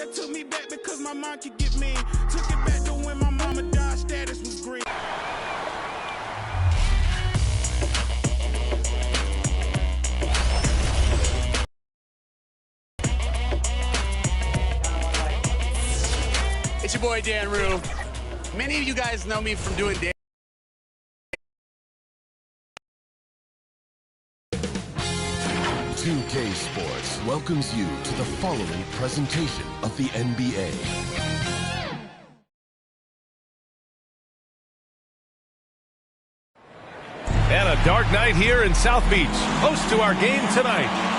that took me back because my mind could get mean. Took it back to when my mama died, status was green. It's your boy Dan Rue. Many of you guys know me from doing Dan. K Sports welcomes you to the following presentation of the NBA. And a dark night here in South Beach. Host to our game tonight.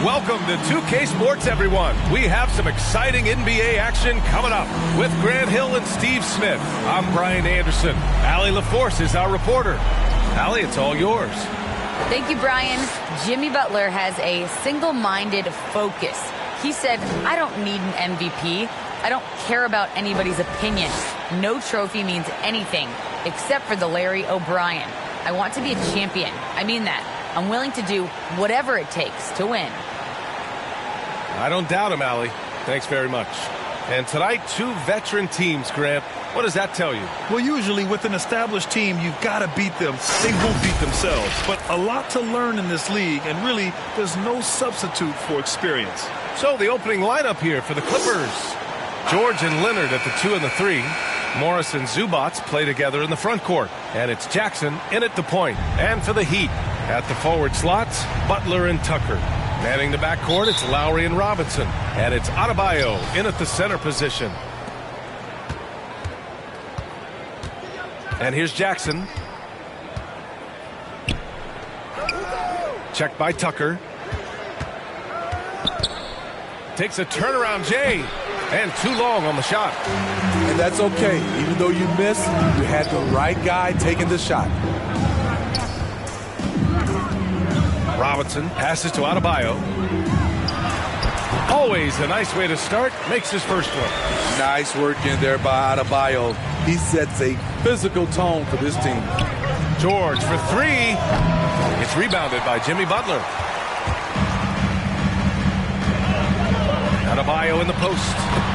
Welcome to 2K Sports, everyone. We have some exciting NBA action coming up with Grant Hill and Steve Smith. I'm Brian Anderson. Allie LaForce is our reporter. Allie, it's all yours. Thank you, Brian. Jimmy Butler has a single-minded focus. He said, I don't need an MVP. I don't care about anybody's opinion. No trophy means anything except for the Larry O'Brien. I want to be a champion. I mean that. I'm willing to do whatever it takes to win. I don't doubt him, Allie. Thanks very much. And tonight, two veteran teams, Grant. What does that tell you? Well, usually with an established team, you've got to beat them. They won't beat themselves. But a lot to learn in this league, and really, there's no substitute for experience. So the opening lineup here for the Clippers. George and Leonard at the 2 and the 3. Morris and Zubac play together in the front court. And it's Jackson in at the point. And for the Heat, at the forward slots, Butler and Tucker. Manning the backcourt, it's Lowry and Robinson. And it's Adebayo in at the center position. And here's Jackson. Checked by Tucker. Takes a turnaround, Jay. And too long on the shot. And that's okay. Even though you missed, you had the right guy taking the shot. Robinson passes to Adebayo. Always a nice way to start. Makes his first one. Nice work in there by Adebayo. He sets a physical tone for this team. George for three. It's rebounded by Jimmy Butler. Adebayo in the post.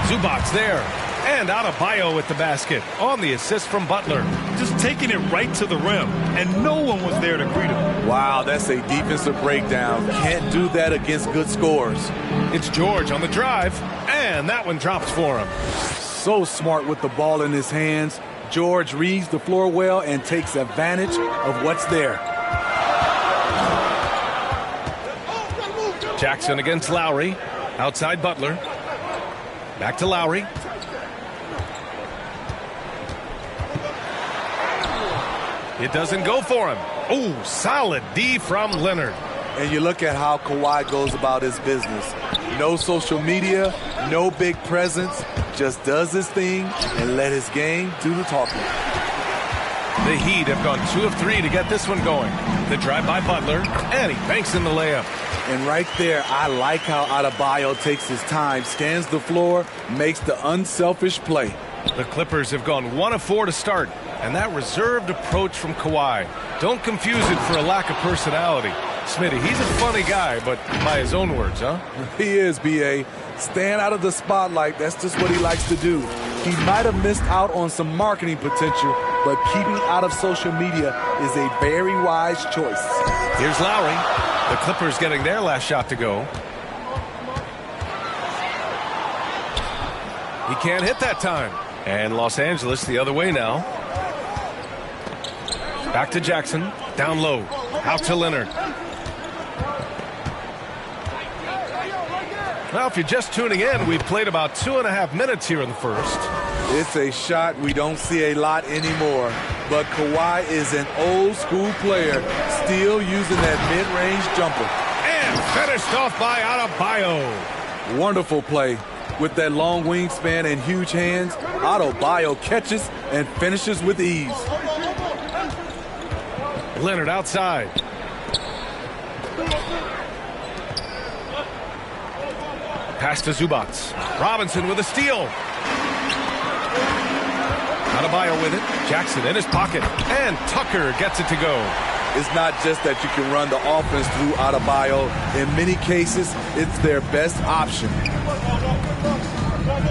Zubac there. And Adebayo at the basket on the assist from Butler. Just taking it right to the rim, and no one was there to greet him. Wow, that's a defensive breakdown. Can't do that against good scores. It's George on the drive, and that one drops for him. So smart with the ball in his hands. George reads the floor well and takes advantage of what's there. Jackson against Lowry. Outside Butler. Back to Lowry. It doesn't go for him. Oh, solid D from Leonard. And you look at how Kawhi goes about his business. No social media, no big presence, just does his thing and let his game do the talking. The Heat have gone 2 of 3 to get this one going. The drive by Butler, and he banks in the layup. And right there, I like how Adebayo takes his time, scans the floor, makes the unselfish play. The Clippers have gone 1 of 4 to start, and that reserved approach from Kawhi. Don't confuse it for a lack of personality. Smitty, he's a funny guy, but by his own words, huh? He is, B.A. Stand out of the spotlight, that's just what he likes to do. He might have missed out on some marketing potential, but keeping out of social media is a very wise choice. Here's Lowry. The Clippers getting their last shot to go. He can't hit that time. And Los Angeles the other way now. Back to Jackson. Down low. Out to Leonard. Well, if you're just tuning in, we've played about 2.5 minutes here in the first. It's a shot we don't see a lot anymore. But Kawhi is an old-school player, still using that mid-range jumper. And finished off by Adebayo. Wonderful play. With that long wingspan and huge hands, Adebayo catches and finishes with ease. Leonard outside. Pass to Zubac. Robinson with a steal. Adebayo with it. Jackson in his pocket. And Tucker gets it to go. It's not just that you can run the offense through Adebayo. In many cases, it's their best option.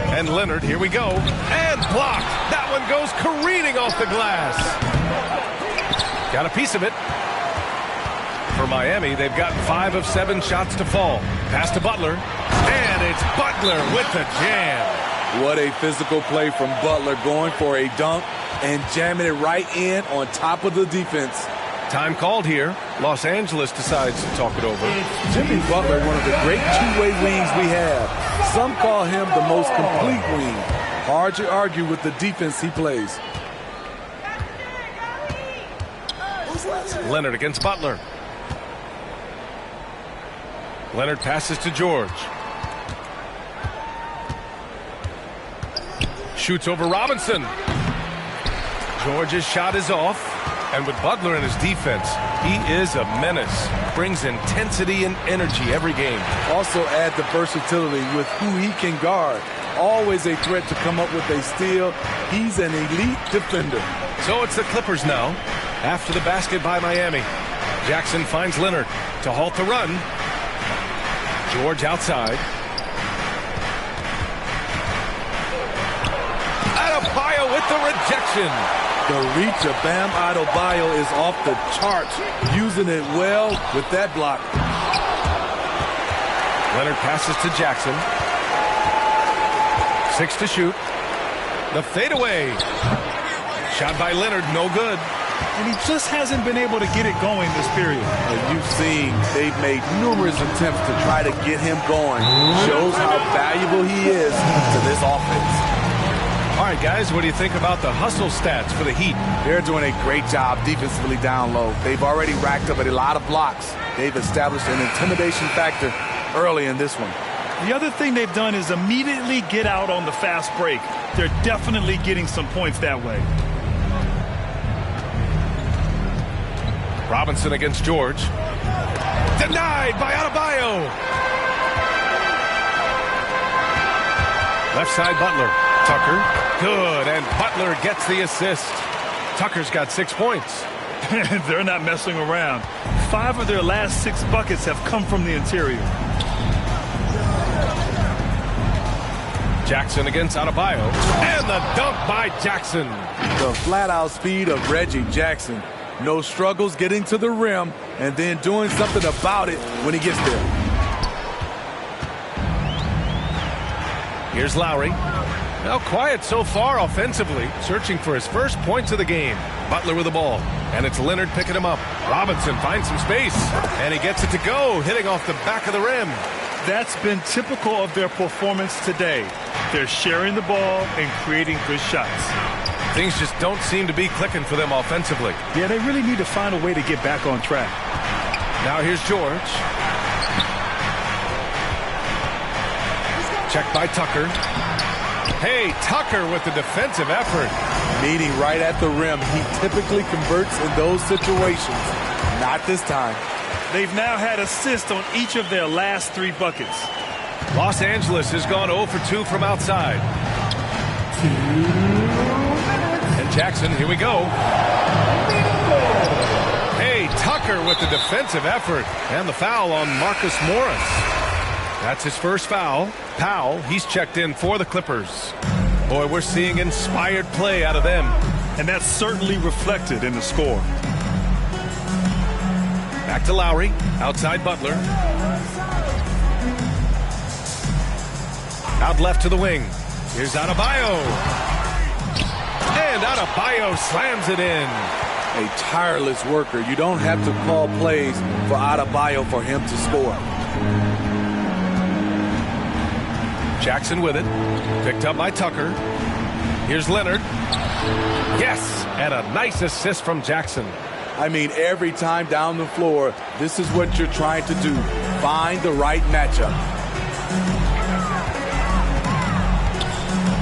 And Leonard, here we go. And blocked. That one goes careening off the glass. Got a piece of it. For Miami, they've got 5 of 7 shots to fall. Pass to Butler. And it's Butler with the jam. What a physical play from Butler, going for a dunk and jamming it right in on top of the defense. Time called here. Los Angeles decides to talk it over. Jimmy Butler, one of the great two-way wings we have. Some call him the most complete wing. Hard to argue with the defense he plays. Leonard against Butler. Leonard passes to George. Shoots over Robinson. George's shot is off. And with Butler in his defense, he is a menace. Brings intensity and energy every game. Also add the versatility with who he can guard. Always a threat to come up with a steal. He's an elite defender. So it's the Clippers now. After the basket by Miami. Jackson finds Leonard to halt the run. George outside. Adebayo with the rejection. The reach of Bam Adebayo is off the charts, using it well with that block. Leonard passes to Jackson. 6 to shoot. The fadeaway. Shot by Leonard, no good. And he just hasn't been able to get it going this period. And you've seen they've made numerous attempts to try to get him going. Shows how valuable he is to this offense. All right, guys, what do you think about the hustle stats for the Heat? They're doing a great job defensively down low. They've already racked up a lot of blocks. They've established an intimidation factor early in this one. The other thing they've done is immediately get out on the fast break. They're definitely getting some points that way. Robinson against George. Denied by Adebayo. Left side, Butler. Tucker. Good, and Butler gets the assist. Tucker's got 6 points. They're not messing around. 5 of their last 6 buckets have come from the interior. Jackson against Adebayo. And the dunk by Jackson. The flat-out speed of Reggie Jackson. No struggles getting to the rim and then doing something about it when he gets there. Here's Lowry. Now quiet so far offensively, searching for his first points of the game. Butler with the ball, and it's Leonard picking him up. Robinson finds some space, and he gets it to go, hitting off the back of the rim. That's been typical of their performance today. They're sharing the ball and creating good shots. Things just don't seem to be clicking for them offensively. Yeah, they really need to find a way to get back on track. Now here's George. Checked by Tucker. Hey, Tucker with the defensive effort. Meeting right at the rim. He typically converts in those situations. Not this time. They've now had assists on each of their last 3 buckets. Los Angeles has gone 0 for 2 from outside. And Jackson, here we go. Hey, Tucker with the defensive effort. And the foul on Marcus Morris. That's his first foul. Powell, he's checked in for the Clippers. Boy, we're seeing inspired play out of them. And that's certainly reflected in the score. Back to Lowry. Outside Butler. Out left to the wing. Here's Adebayo. And Adebayo slams it in. A tireless worker. You don't have to call plays for Adebayo for him to score. Jackson with it. Picked up by Tucker. Here's Leonard. Yes, and a nice assist from Jackson. I mean, every time down the floor, this is what you're trying to do. Find the right matchup.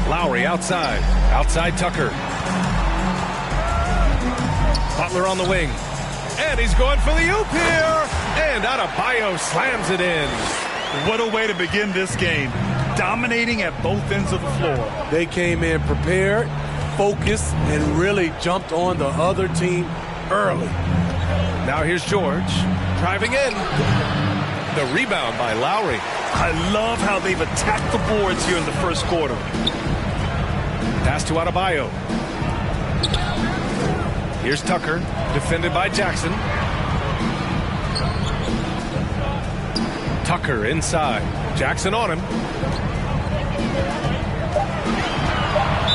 Lowry outside. Outside Tucker. Butler on the wing. And he's going for the oop here. And Adebayo slams it in. What a way to begin this game. Dominating at both ends of the floor. They came in prepared, focused, and really jumped on the other team early. Now here's George. Driving in. The rebound by Lowry. I love how they've attacked the boards here in the first quarter. Pass to Adebayo. Here's Tucker, defended by Jackson. Tucker inside. Jackson on him.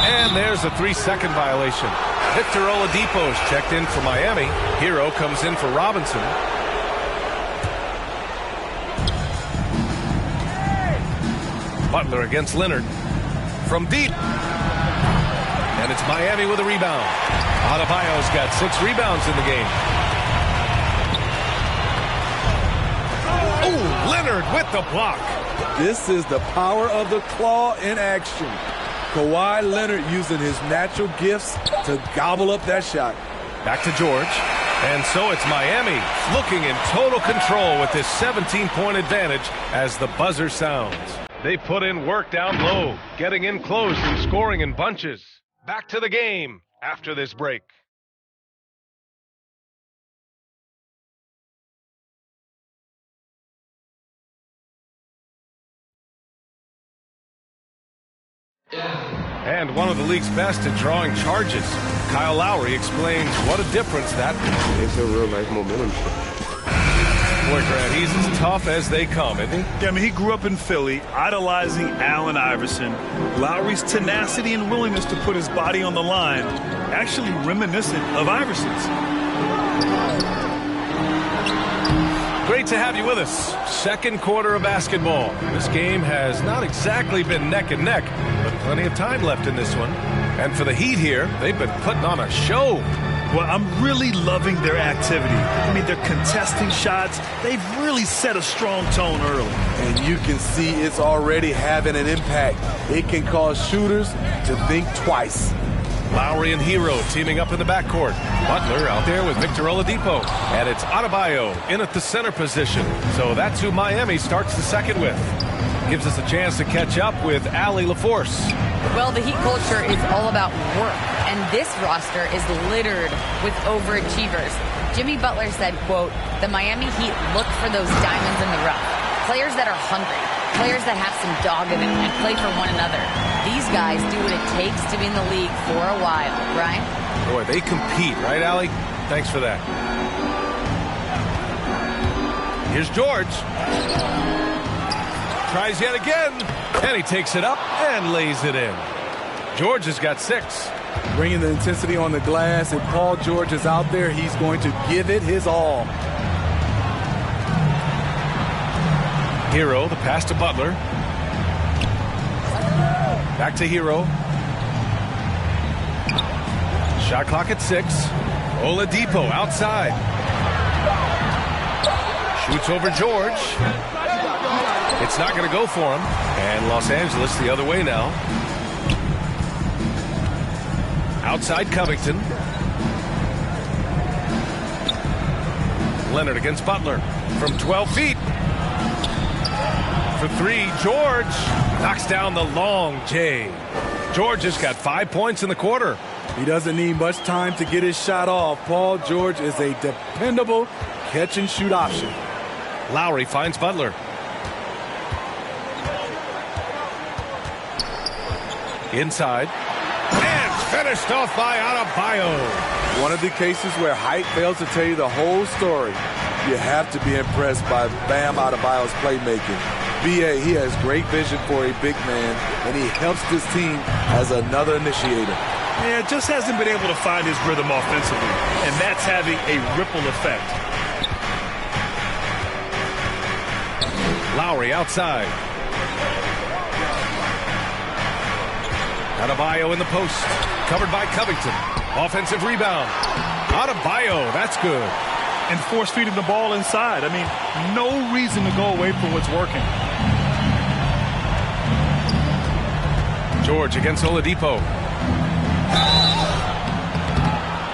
And there's a 3-second violation. Victor Oladipo's checked in for Miami. Hero comes in for Robinson. Butler against Leonard. From deep. And it's Miami with a rebound. Adebayo's got 6 rebounds in the game. Oh, Leonard with the block. This is the power of the claw in action. Kawhi Leonard using his natural gifts to gobble up that shot. Back to George. And so it's Miami looking in total control with this 17-point advantage as the buzzer sounds. They put in work down low, getting in close and scoring in bunches. Back to the game after this break. And one of the league's best at drawing charges. Kyle Lowry explains what a difference that makes. It's a real-life momentum shift. Boy, Grant, he's as tough as they come, isn't he? Yeah, I mean, he grew up in Philly, idolizing Allen Iverson. Lowry's tenacity and willingness to put his body on the line, actually reminiscent of Iverson's. Great to have you with us. Second quarter of basketball. This game has not exactly been neck and neck, but plenty of time left in this one. And for the Heat here, they've been putting on a show. Well, I'm really loving their activity. I mean, they're contesting shots. They've really set a strong tone early. And you can see it's already having an impact. It can cause shooters to think twice. Lowry and Hero teaming up in the backcourt. Butler out there with Victor Oladipo. And it's Adebayo in at the center position. So that's who Miami starts the second with. Gives us a chance to catch up with Allie LaForce. Well, the Heat culture is all about work, and this roster is littered with overachievers. Jimmy Butler said, quote, "The Miami Heat look for those diamonds in the rough. Players that are hungry, players that have some dog in them and play for one another. These guys do what it takes to be in the league for a while." Brian? Boy, they compete, right, Allie? Thanks for that. Here's George. Tries yet again, and he takes it up and lays it in. George has got 6. Bringing the intensity on the glass, and Paul George is out there. He's going to give it his all. Hero, the pass to Butler. Back to Hero. Shot clock at 6. Oladipo outside. Shoots over George. It's not going to go for him. And Los Angeles the other way now. Outside Covington. Leonard against Butler from 12 feet. For 3, George knocks down the long J. George has got 5 points in the quarter. He doesn't need much time to get his shot off. Paul George is a dependable catch-and-shoot option. Lowry finds Butler. Inside. And finished off by Adebayo. One of the cases where height fails to tell you the whole story. You have to be impressed by Bam Adebayo's playmaking. B.A., he has great vision for a big man, and he helps this team as another initiator. Yeah, just hasn't been able to find his rhythm offensively, and that's having a ripple effect. Lowry outside. Adebayo in the post. Covered by Covington. Offensive rebound. Adebayo, that's good. And force feeding the ball inside. I mean, no reason to go away from what's working. George against Oladipo.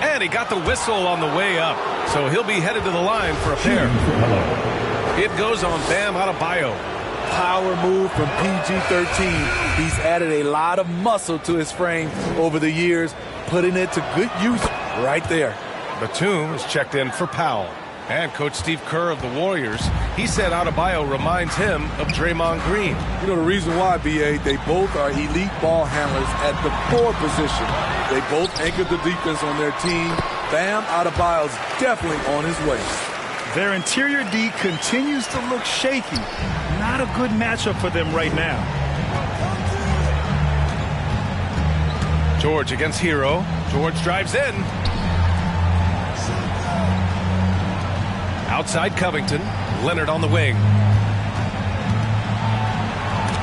And he got the whistle on the way up. So he'll be headed to the line for a pair. It goes on Bam Adebayo. Power move from PG-13. He's added a lot of muscle to his frame over the years, putting it to good use right there. Batum is checked in for Powell. And Coach Steve Kerr of the Warriors, he said Adebayo reminds him of Draymond Green. You know the reason why, B.A., they both are elite ball handlers at the forward position. They both anchored the defense on their team. Bam Adebayo's definitely on his way. Their interior D continues to look shaky. Not a good matchup for them right now. George against Hero. George drives in. Outside Covington. Leonard on the wing.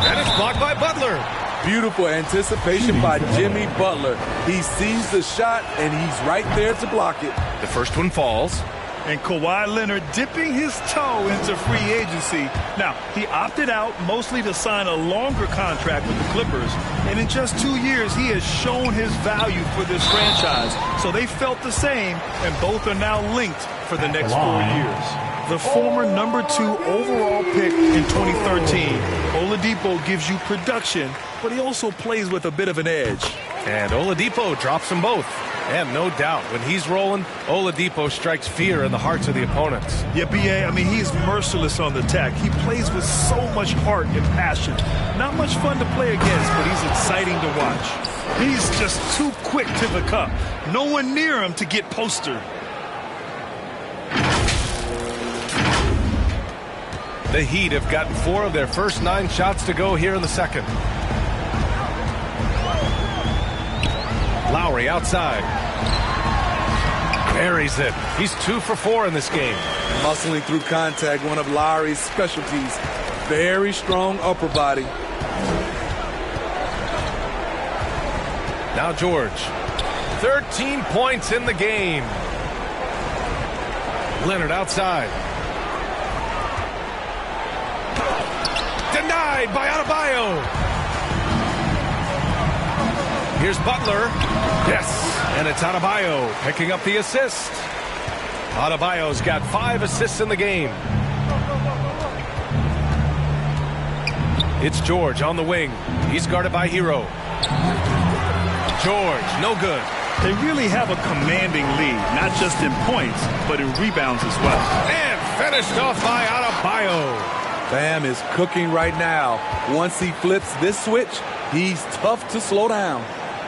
And it's blocked by Butler. Beautiful anticipation by Jimmy Butler. He sees the shot, and he's right there to block it. The first one falls. And Kawhi Leonard dipping his toe into free agency. Now, he opted out mostly to sign a longer contract with the Clippers. And in just 2 years, he has shown his value for this franchise. So they felt the same, and both are now linked for the next 4 years. The former #2 overall pick in 2013, Oladipo gives you production, but he also plays with a bit of an edge. And Oladipo drops them both. And no doubt, when he's rolling, Oladipo strikes fear in the hearts of the opponents. Yeah, B.A., I mean, he's merciless on the attack. He plays with so much heart and passion. Not much fun to play against, but he's exciting to watch. He's just too quick to the cup. No one near him to get postered. The Heat have gotten 4 of their first 9 shots to go here in the second. Lowry outside. Buries it. He's 2 for 4 in this game. Muscling through contact, one of Lowry's specialties. Very strong upper body. Now George. 13 points in the game. Leonard outside. Denied by Adebayo. Here's Butler. Yes, and it's Adebayo picking up the assist. Adebayo's got 5 assists in the game. It's George on the wing. He's guarded by Hero. George, no good. They really have a commanding lead, not just in points, but in rebounds as well. And finished off by Adebayo. Bam is cooking right now. Once he flips this switch, he's tough to slow down.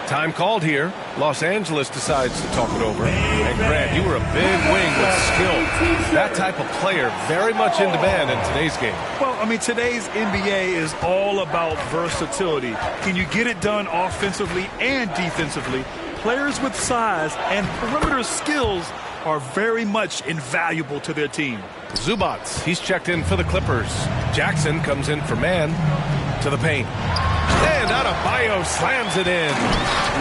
Time called here. Los Angeles decides to talk it over. And Grant, you were a big wing with skill. That type of player very much in demand in today's game. Well, I mean, today's NBA is all about versatility. Can you get it done offensively and defensively? Players with size and perimeter skills are very much invaluable to their team. Zubac, he's checked in for the Clippers. Jackson comes in for man to the paint. And Adebayo slams it in.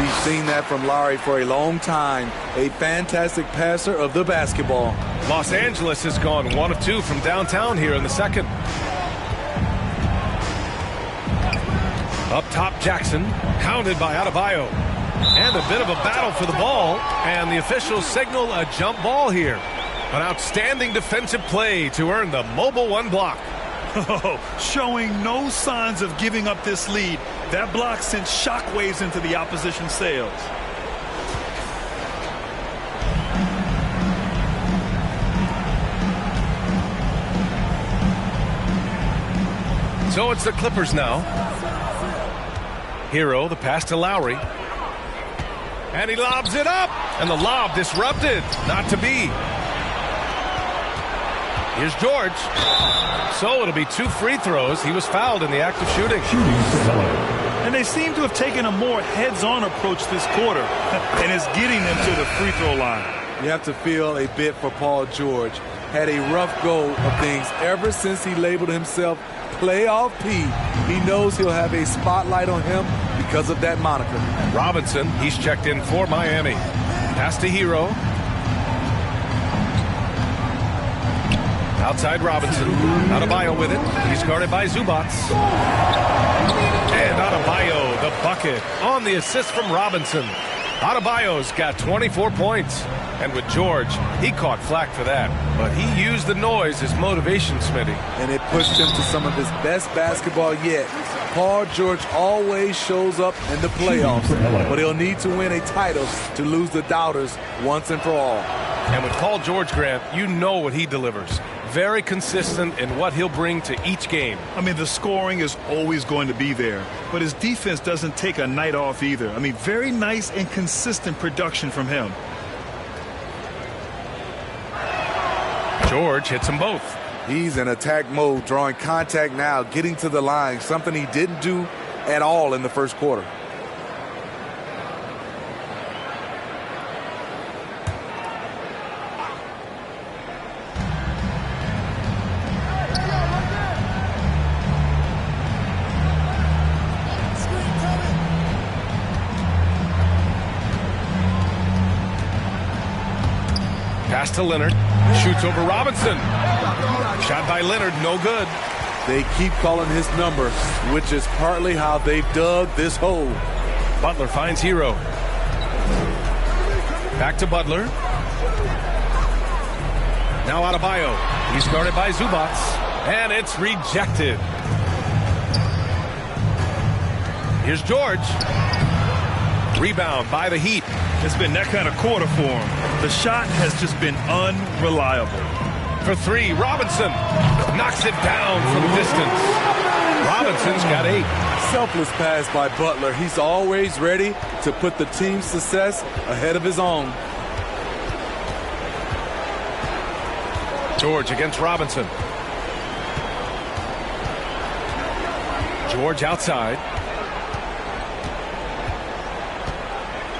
We've seen that from Lowry for a long time. A fantastic passer of the basketball. Los Angeles has gone 1 of 2 from downtown here in the second. Up top, Jackson, hounded by Adebayo. And a bit of a battle for the ball. And the officials signal a jump ball here. An outstanding defensive play to earn the mobile 1 block. Showing no signs of giving up this lead. That block sent shockwaves into the opposition sails. So it's the Clippers now. Hero, the pass to Lowry. And he lobs it up. And the lob disrupted. Not to be. Here's George. So it'll be 2 free throws. He was fouled in the act of shooting. And they seem to have taken a more heads-on approach this quarter. And it's getting them to the free throw line. You have to feel a bit for Paul George. Had a rough go of things ever since he labeled himself Playoff P. He knows he'll have a spotlight on him because of that moniker. Robinson, he's checked in for Miami. Pass to Hero. Outside Robinson. Adebayo with it. He's guarded by Zubac. And Adebayo, the bucket, on the assist from Robinson. Adebayo's got 24 points. And with George, he caught flack for that. But he used the noise as motivation, Smitty. And it pushed him to some of his best basketball yet. Paul George always shows up in the playoffs, but he'll need to win a title to lose the doubters once and for all. And with Paul George, Grant, you know what he delivers. Very consistent in what he'll bring to each game. I mean, the scoring is always going to be there, but his defense doesn't take a night off either. I mean, very nice and consistent production from him. George hits them both. He's in attack mode, drawing contact now, getting to the line, something he didn't do at all in the first quarter. Pass to Leonard. Shoots over Robinson. Shot by Leonard, no good. They keep calling his number, which is partly how they've dug this hole. Butler finds Hero. Back to Butler. Now Adebayo. He's guarded by Zubac. And it's rejected. Here's George. Rebound by the Heat. It's been that kind of quarter for him. The shot has just been unreliable. For three, Robinson knocks it down from distance. Robinson's got 8. Selfless pass by Butler. He's always ready to put the team's success ahead of his own. George against Robinson. George outside.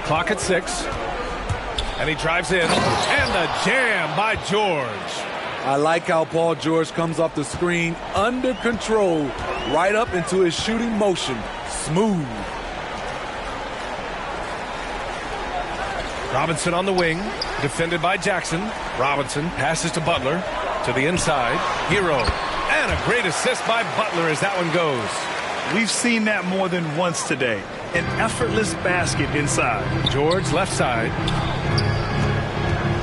Clock at 6. And he drives in. And the jam by George. I like how Paul George comes off the screen under control, right up into his shooting motion. Smooth. Robinson on the wing, defended by Jackson. Robinson passes to Butler, to the inside. Hero. And a great assist by Butler as that one goes. We've seen that more than once today. An effortless basket inside. George left side.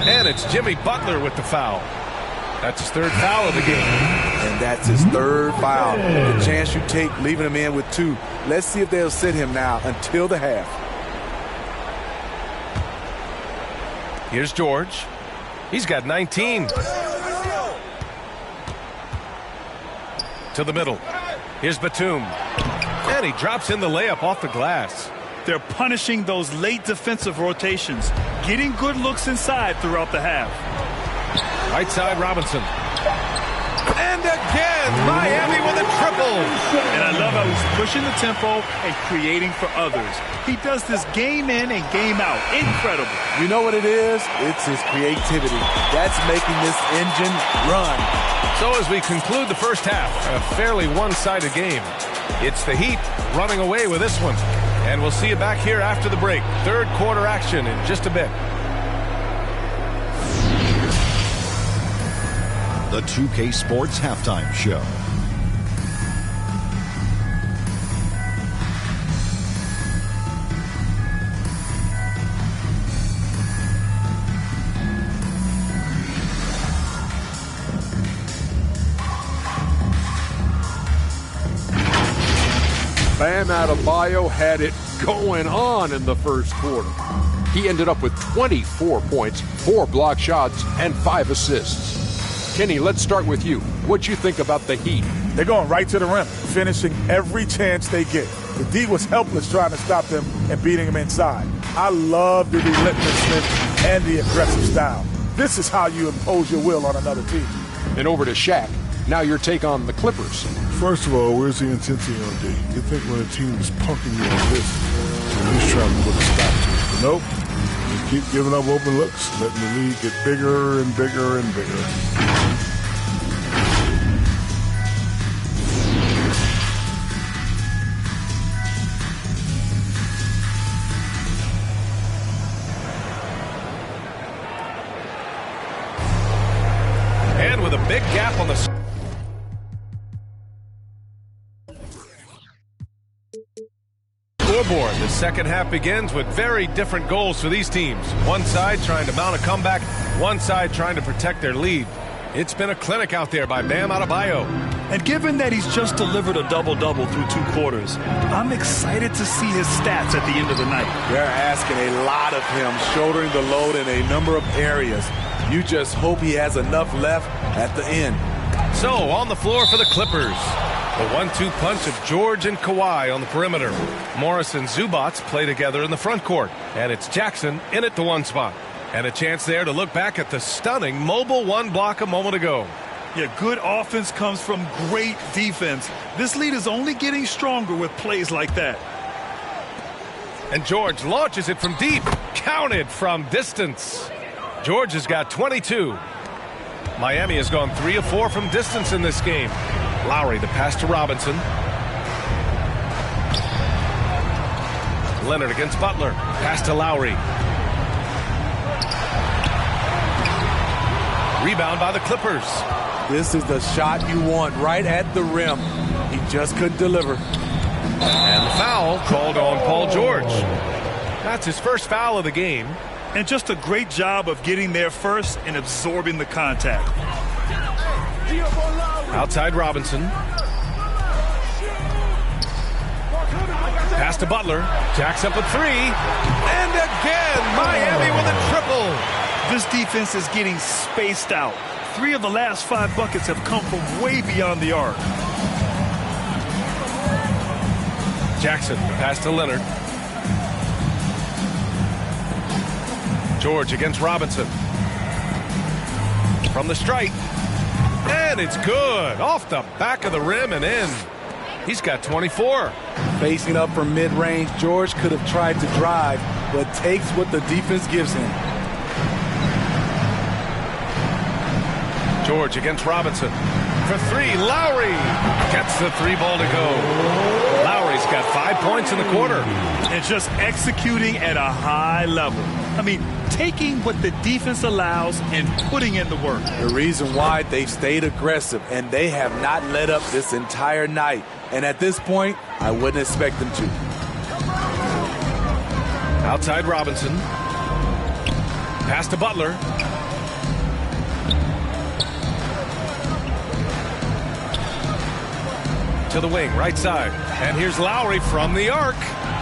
And it's Jimmy Butler with the foul. That's his 3rd foul of the game. And that's his 3rd foul. The chance you take leaving him in with 2. Let's see if they'll sit him now until the half. Here's George. He's got 19. To the middle. Here's Batum. And he drops in the layup off the glass. They're punishing those late defensive rotations, getting good looks inside throughout the half. Right side, Robinson. And again, Miami with a triple. And I love how he's pushing the tempo and creating for others. He does this game in and game out. Incredible. You know what it is? It's his creativity. That's making this engine run. So as we conclude the first half, a fairly one-sided game. It's the Heat running away with this one. And we'll see you back here after the break. 3rd quarter action in just a bit. The 2K Sports Halftime Show. Bam Adebayo had it going on in the first quarter. He ended up with 24 points, 4 block shots, and 5 assists. Kenny, let's start with you. What you think about the Heat? They're going right to the rim, finishing every chance they get. The D was helpless trying to stop them and beating them inside. I love the relentlessness and the aggressive style. This is how you impose your will on another team. And over to Shaq. Now your take on the Clippers. First of all, where's the intensity on D? You think when a team is punking you like this, at least trying to put a stop to it. But nope. You keep giving up open looks, letting the lead get bigger and bigger and bigger. And with a big gap on the scoreboard, the second half begins with very different goals for these teams. One side trying to mount a comeback, one side trying to protect their lead. It's been a clinic out there by Bam Adebayo. And given that he's just delivered a double-double through 2 quarters, I'm excited to see his stats at the end of the night. They're asking a lot of him, shouldering the load in a number of areas. You just hope he has enough left at the end. So, on the floor for the Clippers, the 1-2 punch of George and Kawhi on the perimeter. Morris and Zubac play together in the front court. And it's Jackson in at the 1 spot. And a chance there to look back at the stunning mobile 1 block a moment ago. Yeah, good offense comes from great defense. This lead is only getting stronger with plays like that. And George launches it from deep. Counted from distance. George has got 22. Miami has gone 3 of 4 from distance in this game. Lowry, the pass to Robinson. Leonard against Butler. Pass to Lowry. Rebound by the Clippers. This is the shot you want right at the rim. He just couldn't deliver. And the foul called on Paul George. That's his first foul of the game. And just a great job of getting there first and absorbing the contact. Outside Robinson. Pass to Butler. Jacks up a 3. And again, Miami with a triple. This defense is getting spaced out. 3 of the last 5 buckets have come from way beyond the arc. Jackson, pass to Leonard. George against Robinson. From the stripe. And it's good. Off the back of the rim and in. He's got 24. Facing up from mid-range, George could have tried to drive, but takes what the defense gives him. George against Robinson. For 3, Lowry gets the 3 ball to go. Lowry's got 5 points in the quarter. And just executing at a high level. I mean, taking what the defense allows and putting in the work. The reason why they've stayed aggressive and they have not let up this entire night. And at this point, I wouldn't expect them to. Outside Robinson. Pass to Butler. To the wing, right side. And here's Lowry from the arc.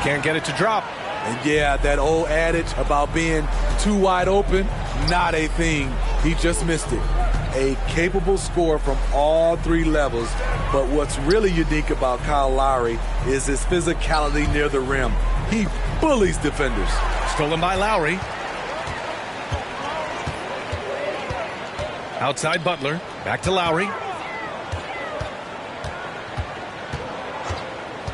Can't get it to drop. And yeah, that old adage about being too wide open, not a thing. He just missed it. A capable scorer from all 3 levels. But what's really unique about Kyle Lowry is his physicality near the rim. He bullies defenders. Stolen by Lowry. Outside Butler. Back to Lowry.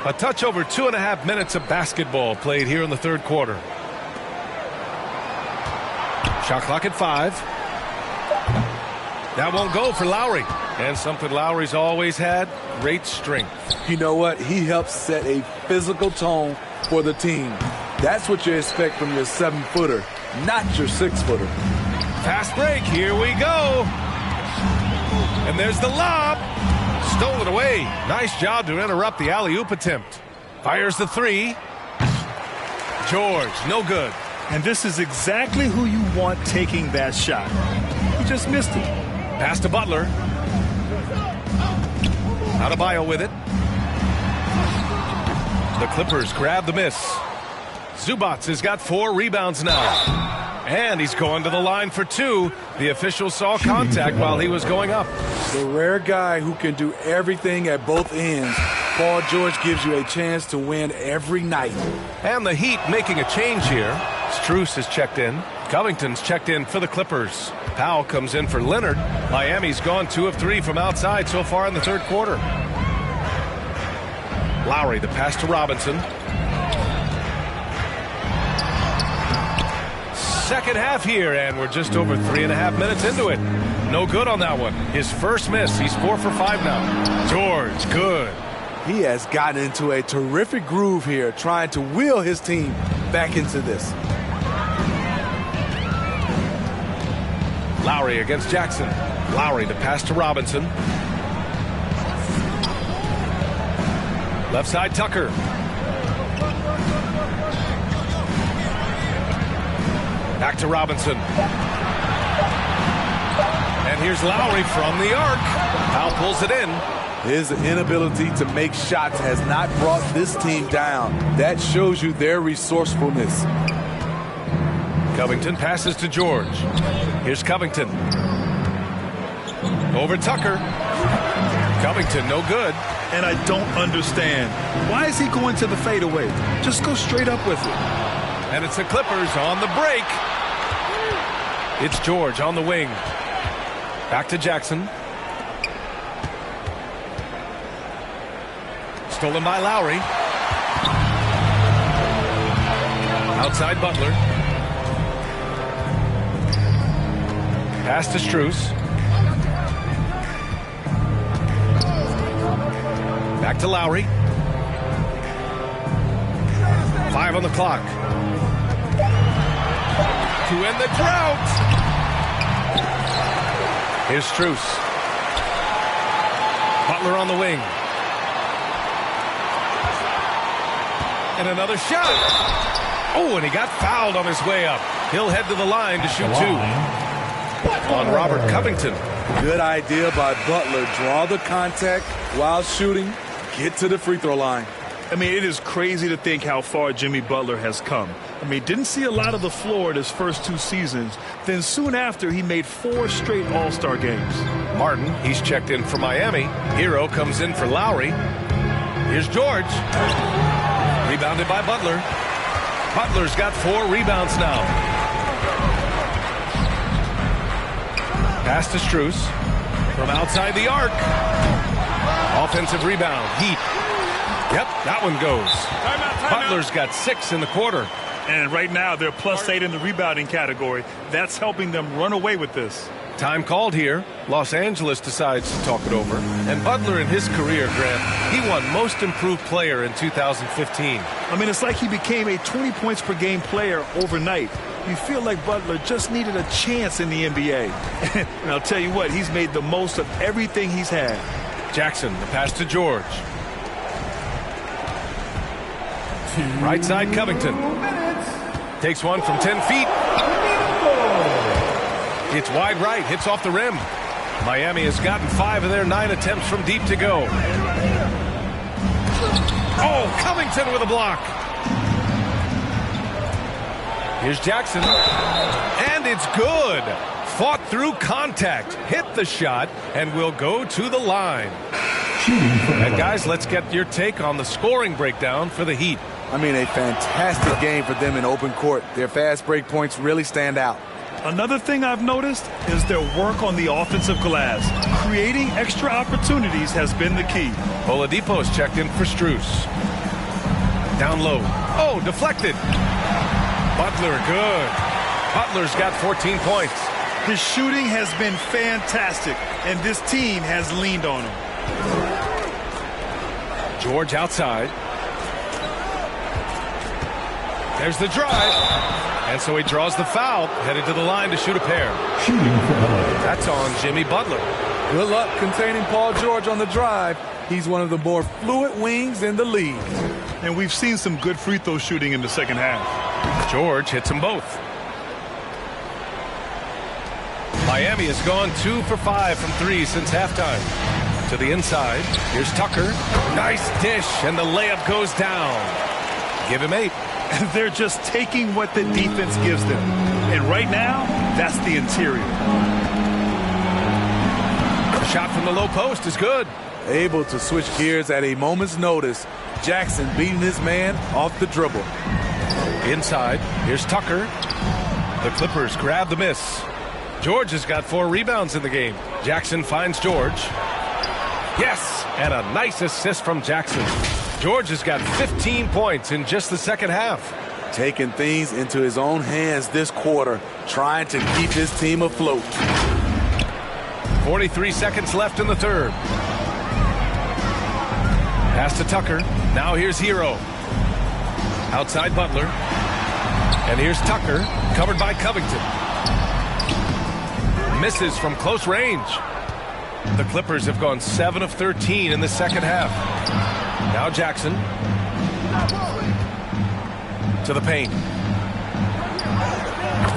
A touch over 2.5 minutes of basketball played here in the 3rd quarter. Shot clock at 5. That won't go for Lowry. And something Lowry's always had, great strength. You know what? He helps set a physical tone for the team. That's what you expect from your 7-footer, not your 6-footer. Fast break, here we go. And there's the lob. Stolen away. Nice job to interrupt the alley-oop attempt. Fires the 3. George, no good. And this is exactly who you want taking that shot. He just missed it. Pass to Butler. Adebayo with it. The Clippers grab the miss. Zubac has got 4 rebounds now. And he's going to the line for 2. The official saw contact while he was going up. The rare guy who can do everything at both ends. Paul George gives you a chance to win every night. And the Heat making a change here. Strus has checked in. Covington's checked in for the Clippers. Powell comes in for Leonard. Miami's gone 2 of 3 from outside so far in the 3rd quarter. Lowry, the pass to Robinson. Second half here, and we're just over 3.5 minutes into it. No good on that one. His first miss. He's 4 for 5 now. George, good. He has gotten into a terrific groove here, trying to wheel his team back into this. Lowry against Jackson. Lowry, the pass to Robinson. Left side, Tucker. Back to Robinson. And here's Lowry from the arc. Powell pulls it in. His inability to make shots has not brought this team down. That shows you their resourcefulness. Covington passes to George. Here's Covington. Over Tucker. Covington, no good. And I don't understand. Why is he going to the fadeaway? Just go straight up with it. And it's the Clippers on the break. It's George on the wing. Back to Jackson. Stolen by Lowry. Outside Butler. Pass to Strus. Back to Lowry. 5 on the clock. To end the drought. Here's Strus. Butler on the wing. And another shot. Oh, and he got fouled on his way up. He'll head to the line to shoot 2. On Robert Covington. Good idea by Butler. Draw the contact while shooting. Get to the free throw line. I mean, it is crazy to think how far Jimmy Butler has come. I mean, didn't see a lot of the floor in his first 2 seasons. Then soon after, he made 4 straight All-Star games. Martin, he's checked in for Miami. Hero comes in for Lowry. Here's George. Rebounded by Butler. Butler's got 4 rebounds now. Pass to Strus. From outside the arc. Offensive rebound. Heat. Yep, that one goes. Butler's got 6 in the quarter. And right now, they're +8 in the rebounding category. That's helping them run away with this. Time called here. Los Angeles decides to talk it over. And Butler in his career, Grant, he won Most Improved Player in 2015. I mean, it's like he became a 20 points per game player overnight. You feel like Butler just needed a chance in the NBA. And I'll tell you what, he's made the most of everything he's had. Jackson, the pass to George. Right side, Covington. Takes one from 10 feet. It's wide right, hits off the rim. Miami has gotten 5 of their 9 attempts from deep to go. Oh, Covington with a block. Here's Jackson. And it's good. Fought through contact, hit the shot, and will go to the line. And guys, let's get your take on the scoring breakdown for the Heat. I mean, a fantastic game for them in open court. Their fast break points really stand out. Another thing I've noticed is their work on the offensive glass. Creating extra opportunities has been the key. Oladipo's checked in for Strus. Down low. Oh, deflected. Butler, good. Butler's got 14 points. His shooting has been fantastic, and this team has leaned on him. George outside. There's the drive. And so he draws the foul, headed to the line to shoot a pair. That's on Jimmy Butler. Good luck containing Paul George on the drive. He's one of the more fluid wings in the league. And we've seen some good free throw shooting in the second half. George hits them both. Miami has gone 2 for 5 from 3 since halftime. To the inside. Here's Tucker. Nice dish, and the layup goes down. Give him 8. They're just taking what the defense gives them. And right now, that's the interior. The shot from the low post is good. Able to switch gears at a moment's notice. Jackson beating his man off the dribble. Inside, here's Tucker. The Clippers grab the miss. George has got 4 rebounds in the game. Jackson finds George. Yes, and a nice assist from Jackson. George has got 15 points in just the second half. Taking things into his own hands this quarter, trying to keep his team afloat. 43 seconds left in the third. Pass to Tucker. Now here's Hero. Outside Butler. And here's Tucker, covered by Covington. Misses from close range. The Clippers have gone 7 of 13 in the second half. Now Jackson. To the paint.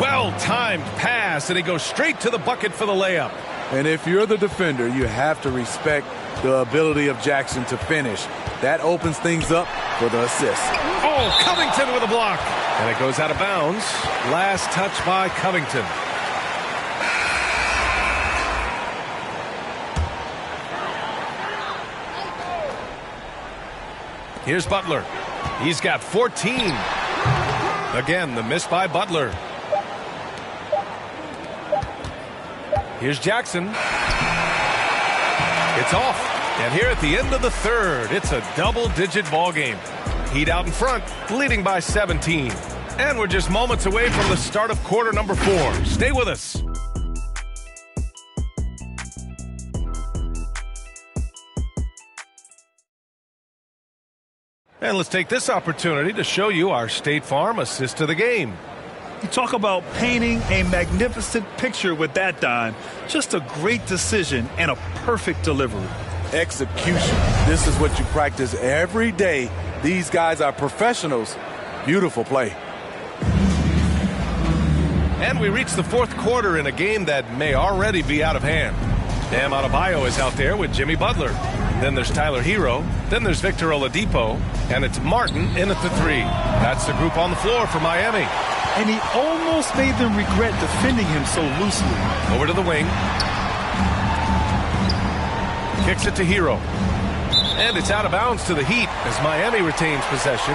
Well-timed pass, and he goes straight to the bucket for the layup. And if you're the defender, you have to respect the ability of Jackson to finish. That opens things up for the assist. Oh, Covington with a block. And it goes out of bounds. Last touch by Covington. Here's Butler. He's got 14. Again, the miss by Butler. Here's Jackson. It's off. And here at the end of the third, it's a double-digit ball game. Heat out in front, leading by 17. And we're just moments away from the start of quarter number 4. Stay with us. And let's take this opportunity to show you our State Farm assist to the game. You talk about painting a magnificent picture with that dime. Just a great decision and a perfect delivery. Execution. This is what you practice every day. These guys are professionals. Beautiful play. And we reach the fourth quarter in a game that may already be out of hand. Bam Adebayo is out there with Jimmy Butler. Then there's Tyler Hero. Then there's Victor Oladipo. And it's Martin in at the 3. That's the group on the floor for Miami. And he almost made them regret defending him so loosely. Over to the wing. Kicks it to Hero. And it's out of bounds to the Heat as Miami retains possession.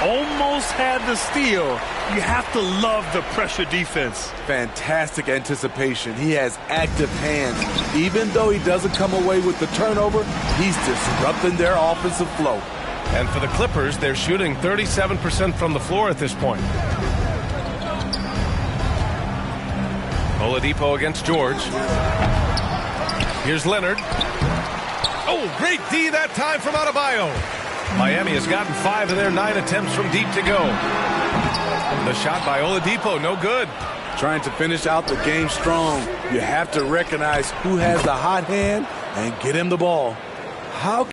Almost had the steal. You have to love the pressure defense. Fantastic anticipation. He has active hands. Even though he doesn't come away with the turnover, he's disrupting their offensive flow. And for the Clippers, they're shooting 37% from the floor at this point. Oladipo against George. Here's Leonard. Oh, great D that time from Adebayo. Miami has gotten 5 of their 9 attempts from deep to go. The shot by Oladipo, no good. Trying to finish out the game strong. You have to recognize who has the hot hand and get him the ball. How?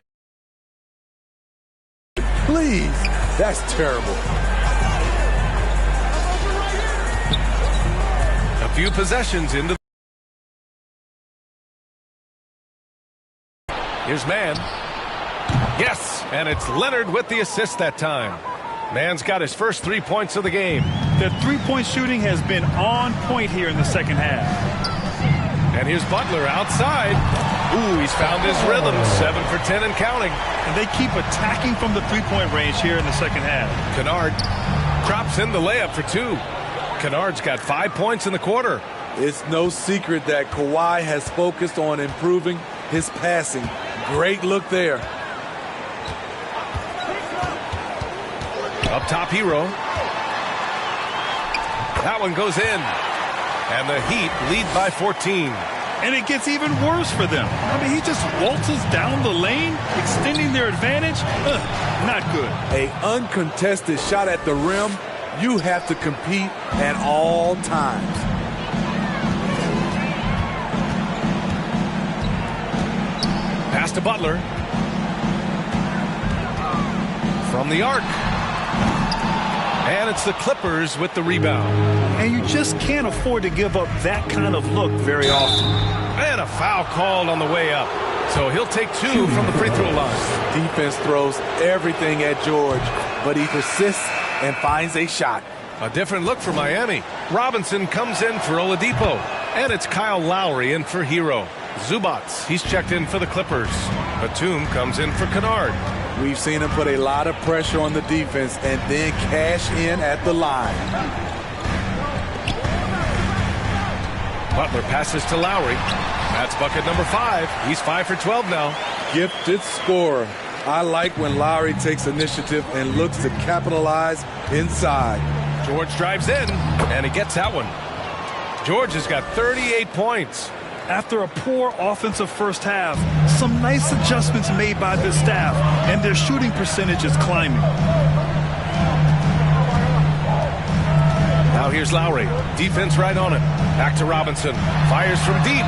Please, that's terrible. A few possessions into. Here's Mann. Yes, and it's Leonard with the assist that time. Mann's got his first 3 points of the game. Their three-point shooting has been on point here in the second half. And here's Butler outside. Ooh, he's found his rhythm. 7 for 10 and counting. And they keep attacking from the three-point range here in the second half. Kennard drops in the layup for 2. Kennard's got 5 points in the quarter. It's no secret that Kawhi has focused on improving his passing. Great look there. Up top, Hero. That one goes in. And the Heat lead by 14. And it gets even worse for them. I mean, he just waltzes down the lane, extending their advantage. Not good. An uncontested shot at the rim. You have to compete at all times. Pass to Butler. From the arc. And it's the Clippers with the rebound. And you just can't afford to give up that kind of look very often. And a foul called on the way up. So he'll take 2 from the free throw line. Defense throws everything at George, but he persists and finds a shot. A different look for Miami. Robinson comes in for Oladipo. And it's Kyle Lowry in for Hero. Zubats, he's checked in for the Clippers. Batum comes in for Kennard. We've seen him put a lot of pressure on the defense and then cash in at the line. Butler passes to Lowry. That's bucket number 5. He's 5 for 12 now. Gifted scorer. I like when Lowry takes initiative and looks to capitalize inside. George drives in, and he gets that one. George has got 38 points. After a poor offensive first half, some nice adjustments made by the staff, and their shooting percentage is climbing. Now here's Lowry. Defense right on him. Back to Robinson. Fires from deep.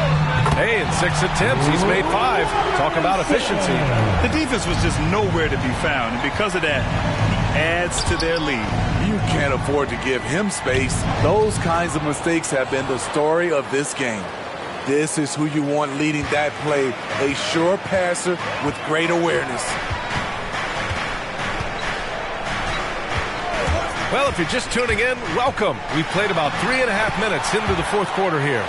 Hey, in 6 attempts, he's made 5. Talk about efficiency. The defense was just nowhere to be found, and because of that, he adds to their lead. You can't afford to give him space. Those kinds of mistakes have been the story of this game. This is who you want leading that play. A sure passer with great awareness. Well, if you're just tuning in, welcome. We played about 3.5 minutes into the fourth quarter here.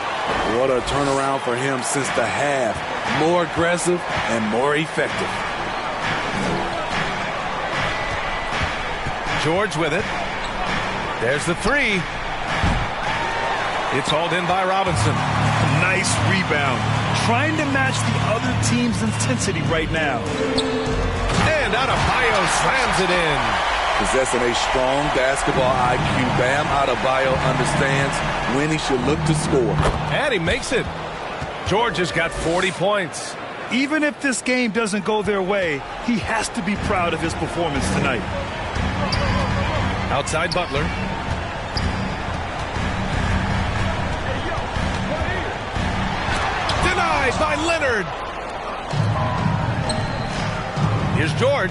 What a turnaround for him since the half. More aggressive and more effective. George with it. There's the three. It's hauled in by Robinson. Nice rebound. Trying to match the other team's intensity right now. And Adebayo slams it in. Possessing a strong basketball IQ, Bam Adebayo understands when he should look to score. And he makes it. George has got 40 points. Even if this game doesn't go their way, he has to be proud of his performance tonight. Outside Butler. Denied by Leonard. Here's George.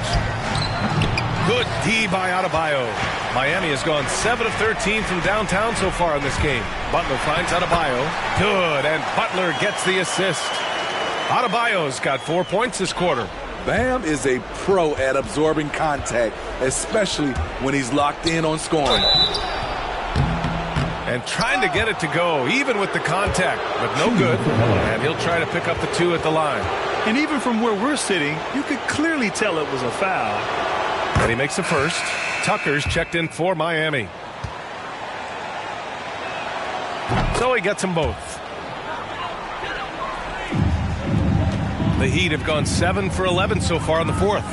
Good D by Adebayo. Miami has gone 7 of 13 from downtown so far in this game. Butler finds Adebayo. Good, and Butler gets the assist. Adebayo's got 4 points this quarter. Bam is a pro at absorbing contact, especially when he's locked in on scoring. And trying to get it to go, even with the contact, but no good. And he'll try to pick up the 2 at the line. And even from where we're sitting, you could clearly tell it was a foul. And he makes the first. Tucker's checked in for Miami. So he gets them both. The Heat have gone 7 for 11 so far in the fourth.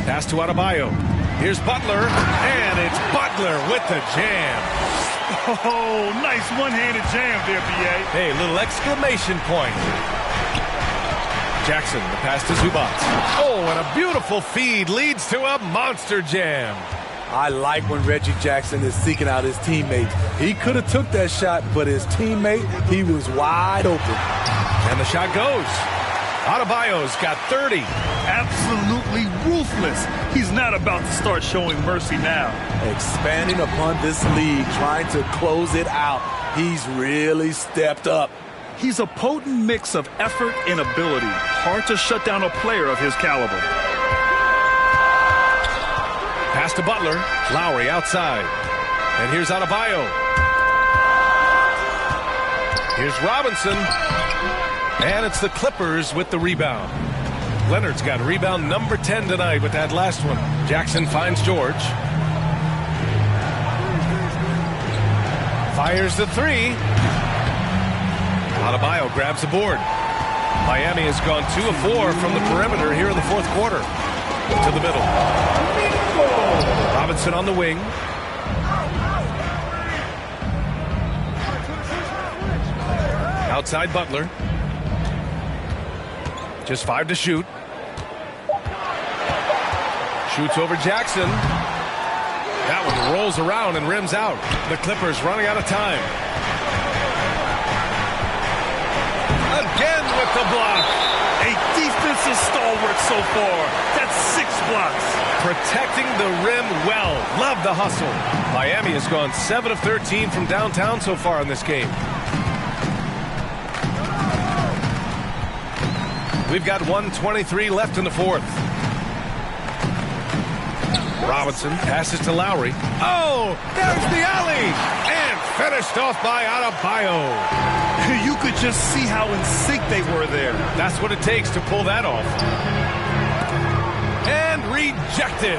Pass to Adebayo. Here's Butler, and it's Butler with the jam. Oh, nice one-handed jam there, B.A. Hey, little exclamation point. Jackson, the pass to Zubac. Oh, and a beautiful feed leads to a monster jam. I like when Reggie Jackson is seeking out his teammates. He could have took that shot, but his teammate, he was wide open. And the shot goes. Adebayo's got 30. Absolutely ruthless. He's not about to start showing mercy now. Expanding upon this league, trying to close it out. He's really stepped up. He's a potent mix of effort and ability. Hard to shut down a player of his caliber. Pass to Butler. Lowry outside. And here's Adebayo. Here's Robinson. And it's the Clippers with the rebound. Leonard's got rebound number 10 tonight with that last one. Jackson finds George. Fires the 3. Adebayo grabs the board. Miami has gone 2 of 4 from the perimeter here in the fourth quarter. To the middle. Robinson on the wing. Outside Butler. Just 5 to shoot. Shoots over Jackson. That one rolls around and rims out. The Clippers running out of time. Again with the block. A defensive stalwart so far. That's 6 blocks. Protecting the rim well. Love the hustle. Miami has gone 7 of 13 from downtown so far in this game. We've got 1:23 left in the fourth. Robinson passes to Lowry. Oh, there's the alley. And finished off by Adebayo. You could just see how in sync they were there. That's what it takes to pull that off. And rejected.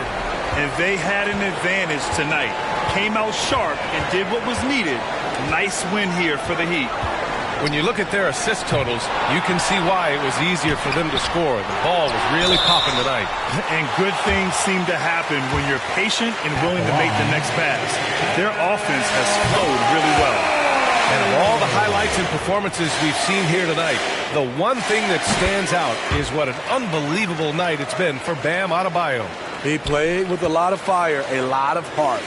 And they had an advantage tonight. Came out sharp and did what was needed. Nice win here for the Heat. When you look at their assist totals, you can see why it was easier for them to score. The ball was really popping tonight. And good things seem to happen when you're patient and willing to make the next pass. Their offense has flowed really well. And of all the highlights and performances we've seen here tonight, the one thing that stands out is what an unbelievable night it's been for Bam Adebayo. He played with a lot of fire, a lot of heart,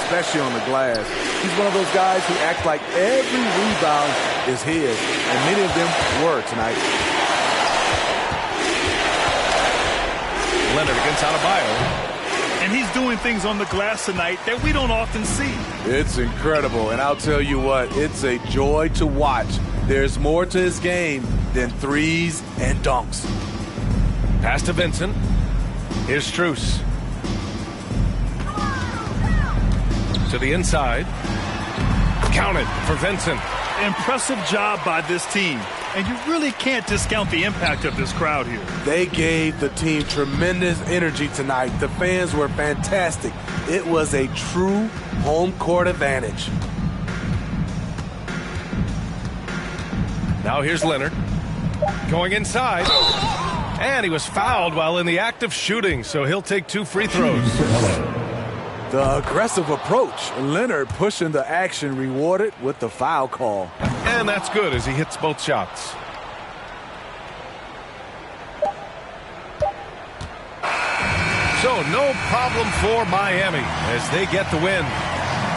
especially on the glass. He's one of those guys who act like every rebound is his, and many of them were tonight. Leonard against Adebayo. And he's doing things on the glass tonight that we don't often see. It's incredible, and I'll tell you what, it's a joy to watch. There's more to his game than threes and dunks. Pass to Vincent. Here's Strus. To the inside. Counted for Vincent. Impressive job by this team. And you really can't discount the impact of this crowd here. They gave the team tremendous energy tonight. The fans were fantastic. It was a true home court advantage. Now here's Leonard. Going inside. And he was fouled while in the act of shooting, so he'll take 2 free throws. The aggressive approach. Leonard pushing the action, rewarded with the foul call. And that's good as he hits both shots. So no problem for Miami as they get the win.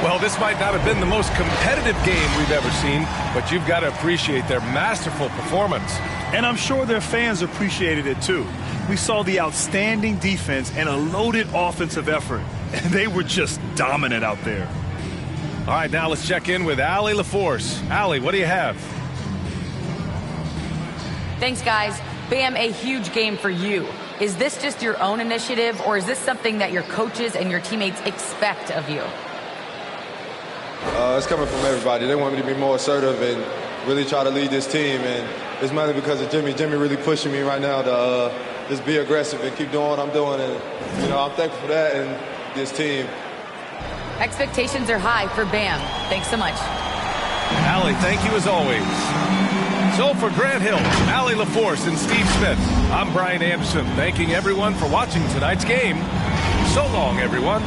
Well, this might not have been the most competitive game we've ever seen, but you've got to appreciate their masterful performance. And I'm sure their fans appreciated it too. We saw the outstanding defense and a loaded offensive effort. And they were just dominant out there. All right, now let's check in with Allie LaForce. Allie, what do you have? Thanks, guys. Bam, a huge game for you. Is this just your own initiative, or is this something that your coaches and your teammates expect of you? It's coming from everybody. They want me to be more assertive and really try to lead this team. And it's mainly because of Jimmy. Jimmy really pushing me right now to just be aggressive and keep doing what I'm doing. And, you know, I'm thankful for that and this team. Expectations are high for Bam. Thanks so much. Allie, thank you as always. So for Grant Hill, Allie LaForce, and Steve Smith, I'm Brian Anderson, thanking everyone for watching tonight's game. So long, everyone.